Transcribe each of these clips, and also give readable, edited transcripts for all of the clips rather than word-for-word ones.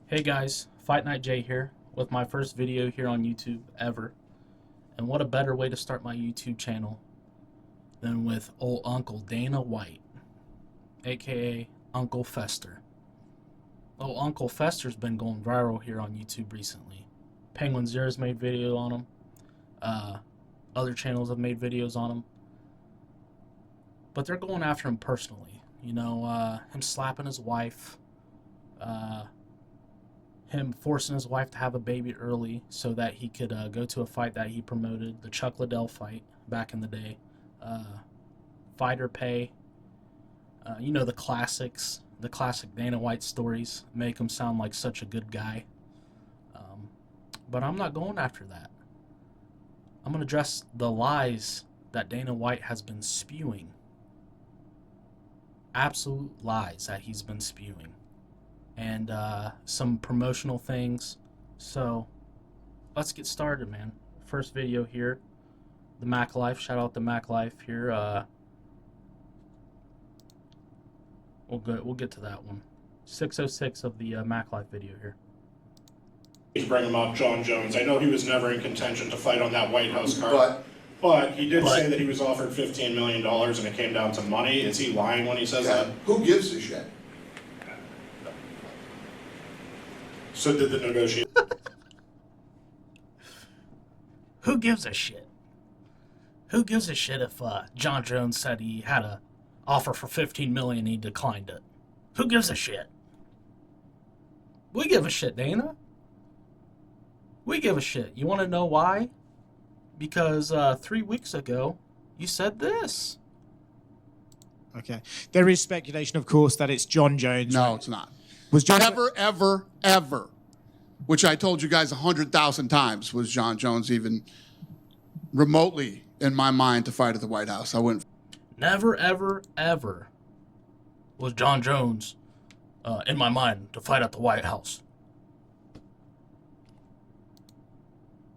Hey guys, Fight Night J here with my first video here on YouTube ever. And what a better way to start my YouTube channel than with old Uncle Dana White, aka Uncle Fester. Old Uncle Fester's been going viral here on YouTube recently. Penguin Zero's made video on him. Other channels have made videos on him. But they're going after him personally. You know, him slapping his wife. Him forcing his wife to have a baby early so that he could go to a fight that he promoted, the Chuck Liddell fight back in the day. Fighter pay. You know, the classics, the classic Dana White stories make him sound like such a good guy. But I'm not going after that. I'm going to address the lies that Dana White has been spewing. Absolute lies that he's been spewing. And some promotional things. So let's get started, man. First video here, the Mac Life. Shout out to Mac Life here. We'll get to that one. 606 of the Mac Life video here. He's bringing up Jon Jones. I know he was never in contention to fight on that White House card, but he did say that he was offered $15 million and it came down to money. Is he lying when he says that? Who gives a shit? So did the negotiation? Who gives a shit? Who gives a shit if Jon Jones said he had a offer for $15 million and he declined it? Who gives a shit? We give a shit, Dana. We give a shit. You want to know why? Because 3 weeks ago, you said this. Okay. There is speculation, of course, that it's Jon Jones. No, it's not. Was Jon Ever, which I told you guys 100,000 times, was Jon Jones even remotely in my mind to fight at the White House? I wouldn't. Never, ever, ever was Jon Jones in my mind to fight at the White House.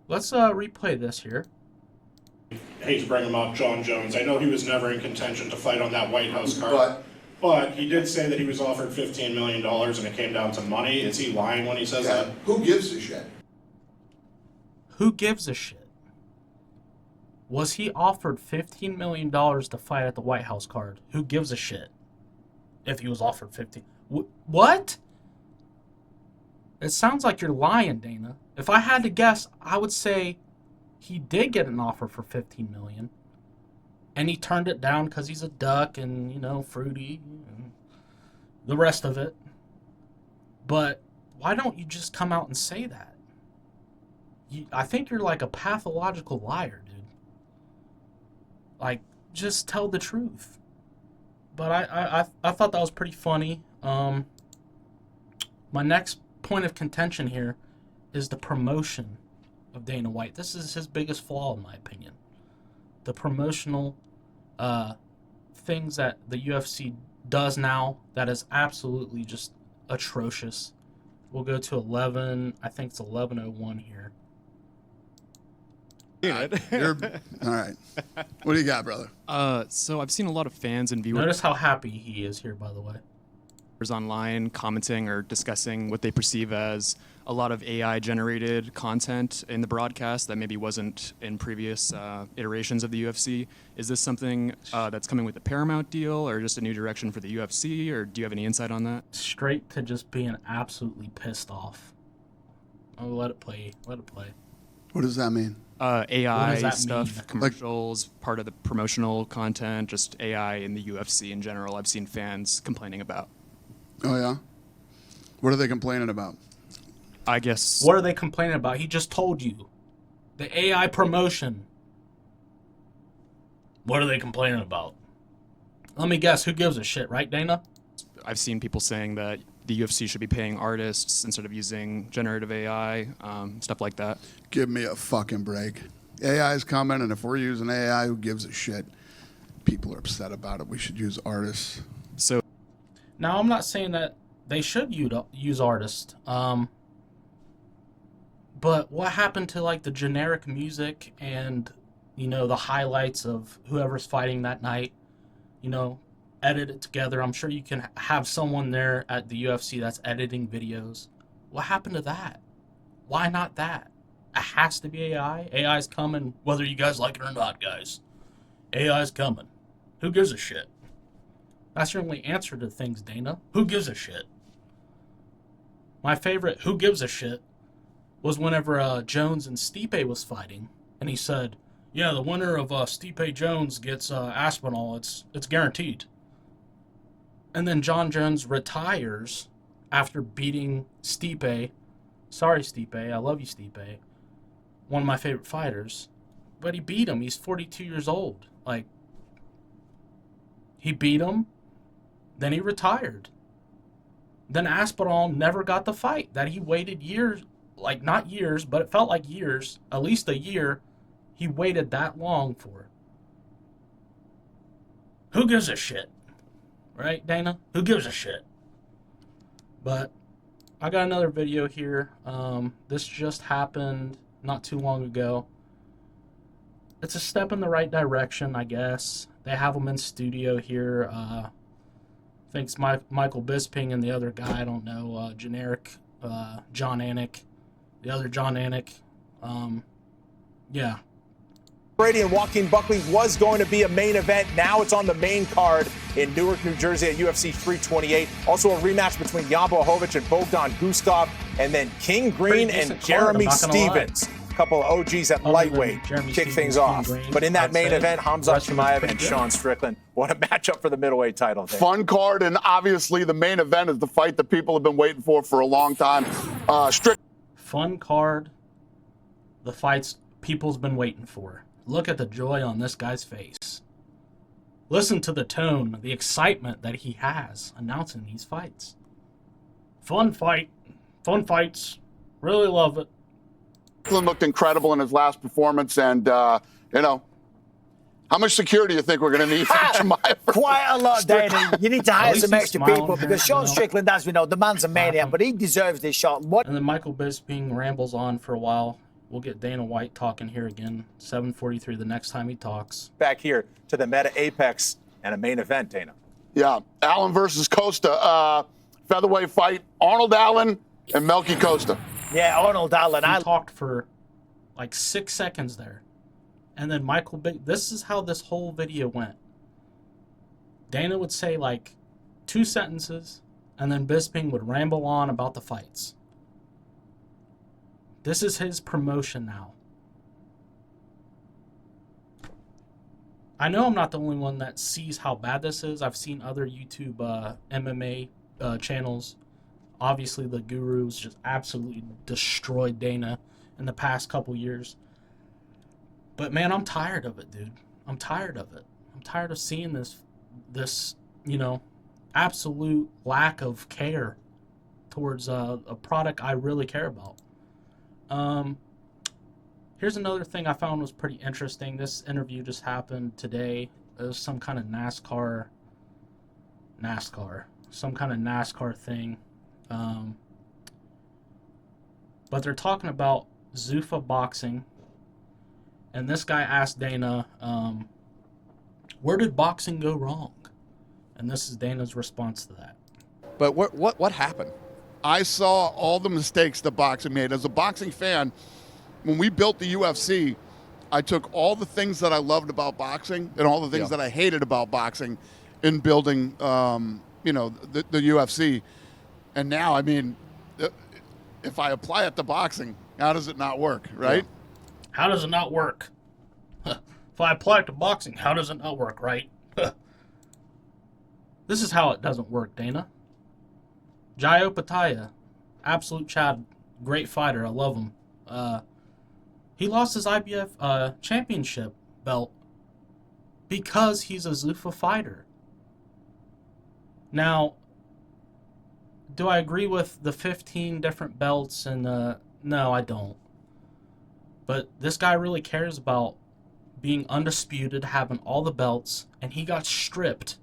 Let's replay this here. I hate to bring him up, Jon Jones. I know he was never in contention to fight on that White House card, but he did say that he was offered $15 million and it came down to money. Is he lying when he says that? Who gives a shit? Who gives a shit? Was he offered $15 million to fight at the White House card? Who gives a shit if he was offered 15? What? It sounds like you're lying, Dana. If I had to guess, I would say he did get an offer for $15 million. And he turned it down because he's a duck and, you know, fruity and the rest of it. But why don't you just come out and say that? I think you're like a pathological liar, dude. Like, just tell the truth. But I thought that was pretty funny. My next point of contention here is the promotion of Dana White. This is his biggest flaw, in my opinion. The promotional things that the UFC does now that is absolutely just atrocious. We'll go to 11. I think it's 11:01 here. All right. What do you got, brother? So I've seen a lot of fans and viewers Notice how happy he is here, by the way. online commenting or discussing what they perceive as a lot of AI-generated content in the broadcast that maybe wasn't in previous iterations of the UFC. Is this something that's coming with the Paramount deal, or just a new direction for the UFC, or do you have any insight on that? Straight to just being absolutely pissed off. Oh, let it play. Let it play. What does that mean? AI What does that stuff, mean? commercials, part of the promotional content, just AI in the UFC in general. I've seen fans complaining about. Oh, yeah? What are they complaining about? I guess What are they complaining about? He just told you. The AI promotion. What are they complaining about? Let me guess. Who gives a shit, right, Dana? I've seen people saying that the UFC should be paying artists instead of using generative AI, stuff like that. Give me a fucking break. AI is coming, and if we're using AI, who gives a shit? People are upset about it. We should use artists. So Now, I'm not saying that they should use artists. But what happened to, like, the generic music and, you know, the highlights of whoever's fighting that night? You know, edit it together. I'm sure you can have someone there at the UFC that's editing videos What happened to that? Why not that? It has to be AI. AI's coming, whether you guys like it or not, guys. AI's coming. Who gives a shit? That's your only answer to things, Dana. Who gives a shit? My favorite who gives a shit was whenever Jones and Stipe was fighting, and he said, yeah, the winner of Stipe Jones gets Aspinall. It's guaranteed. And then John Jones retires after beating Stipe. Sorry, Stipe. I love you, Stipe. One of my favorite fighters. But he beat him. He's 42 years old. Like, he beat him, then he retired. Then Aspinall never got the fight that he waited years, like not years, but it felt like years, at least a year, he waited that long for. Who gives a shit? Right, Dana? Who gives a shit? But I got another video here. This just happened not too long ago. It's a step in the right direction, I guess. They have them in studio here. I think it's Michael Bisping and the other guy, I don't know, generic John Anik. The other John Anik. Yeah. Brady and Joaquin Buckley was going to be a main event. Now it's on the main card in Newark, New Jersey at UFC 328. Also a rematch between Jan Blachowicz and Bogdan Guskov. And then King Green and Jeremy Stevens. A couple of OGs at lightweight kick things off. But in that main event, Khamzat Chimaev and Sean Strickland. What a matchup for the middleweight title. Fun card, and obviously the main event is the fight that people have been waiting for a long time. Fun card. The fights people's been waiting for. Look at the joy on this guy's face. Listen to the tone, the excitement that he has announcing these fights. Fun fight. Fun fights. Really love it. Strickland looked incredible in his last performance, and, you know, how much security do you think we're going to need from Chimaev? Quite a lot, Dana. You need to hire some extra people because Sean Strickland, as we know, the man's a maniac, but he deserves this shot. And then Michael Bisping rambles on for a while. We'll get Dana White talking here again, 7:43 the next time he talks. Back here to the Meta Apex and a main event, Dana. Yeah, Allen versus Costa. Featherweight fight, Arnold Allen and Melky Costa. Yeah, Arnold Allen. He talked for like 6 seconds there. And then this is how this whole video went. Dana would say like 2 sentences, and then Bisping would ramble on about the fights. This is his promotion now. I know I'm not the only one that sees how bad this is. I've seen other YouTube MMA channels. Obviously, the Guru's just absolutely destroyed Dana in the past couple years. But man, I'm tired of it, dude. I'm tired of it. I'm tired of seeing this, you know, absolute lack of care towards a product I really care about. Here's another thing I found was pretty interesting. This interview just happened today. It was some kind of NASCAR thing. But they're talking about Zuffa boxing. And this guy asked Dana, where did boxing go wrong? And this is Dana's response to that. But what happened? I saw all the mistakes that boxing made. As a boxing fan, when we built the UFC, I took all the things that I loved about boxing and all the things that I hated about boxing in building, you know, the UFC. And now, I mean, if I apply it to boxing, how does it not work, right? Yeah. How does it not work? If I apply it to boxing, how does it not work, right? This is how it doesn't work, Dana. Jai Opataya, absolute Chad, great fighter. I love him. He lost his IBF championship belt because he's a Zuffa fighter. Now, do I agree with the 15 different belts? And no, I don't. But this guy really cares about being undisputed, having all the belts, and he got stripped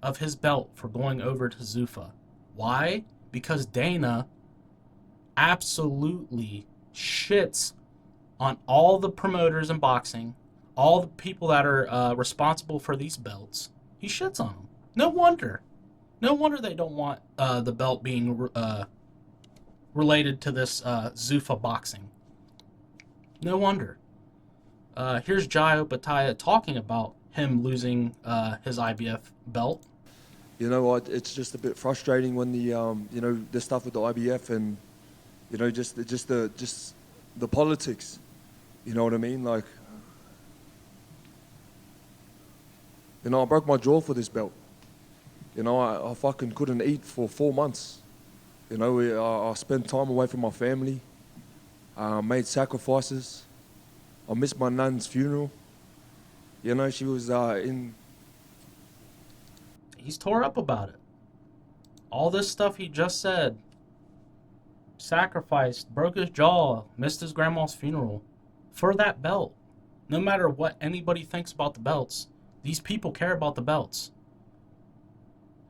of his belt for going over to Zuffa. Why? Because Dana absolutely shits on all the promoters in boxing, all the people that are responsible for these belts. He shits on them. No wonder. No wonder they don't want the belt being related to this Zuffa boxing. No wonder. Here's Jai Opetaia talking about him losing his IBF belt. You know what? It's just a bit frustrating when the you know, the stuff with the IBF and, you know, just the politics. You know what I mean? Like, you know, I broke my jaw for this belt. You know, I fucking couldn't eat for 4 months. You know, I spent time away from my family. Made sacrifices. I missed my nan's funeral. You know, she was in... He's tore up about it. All this stuff he just said. Sacrificed, broke his jaw, missed his grandma's funeral. For that belt. No matter what anybody thinks about the belts, these people care about the belts.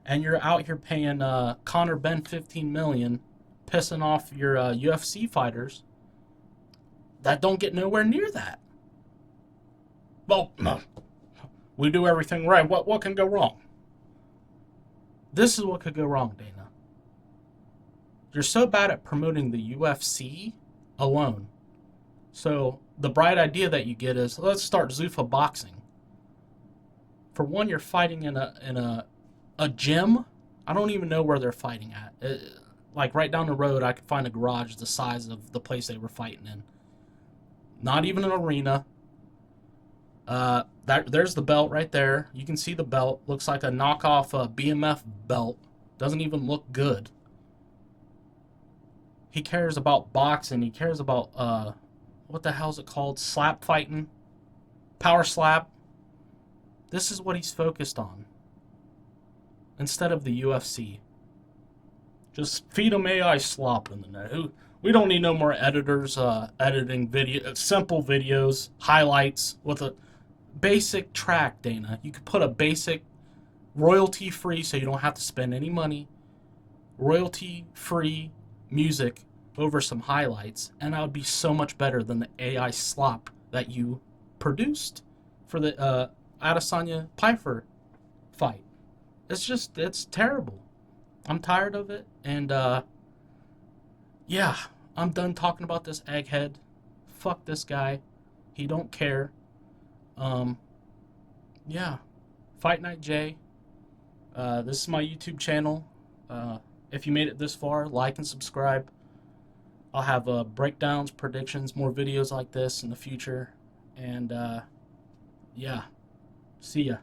And you're out here paying Conor Benn $15 million, pissing off your UFC fighters that don't get nowhere near that. Well, no. We do everything right. What can go wrong? This is what could go wrong, Dana. You're so bad at promoting the UFC alone. So the bright idea that you get is, let's start Zuffa boxing. For one, you're fighting in a gym. I don't even know where they're fighting at. Like right down the road, I could find a garage the size of the place they were fighting in. Not even an arena. There's the belt right there. You can see the belt. Looks like a knockoff BMF belt. Doesn't even look good. He cares about boxing. He cares about, what the hell is it called? Slap fighting? Power slap? This is what he's focused on. Instead of the UFC. Just feed him AI slop in the net. We don't need no more editors editing simple videos, highlights with a basic track, Dana. You could put a basic royalty-free, so you don't have to spend any money, royalty-free music over some highlights, and that would be so much better than the AI slop that you produced for the Adesanya Piper fight. It's terrible. I'm tired of it, and yeah, I'm done talking about this egghead. Fuck this guy. He don't care. Yeah. Fight Night J. This is my YouTube channel. If you made it this far, like and subscribe. I'll have breakdowns, predictions, more videos like this in the future. And yeah. See ya.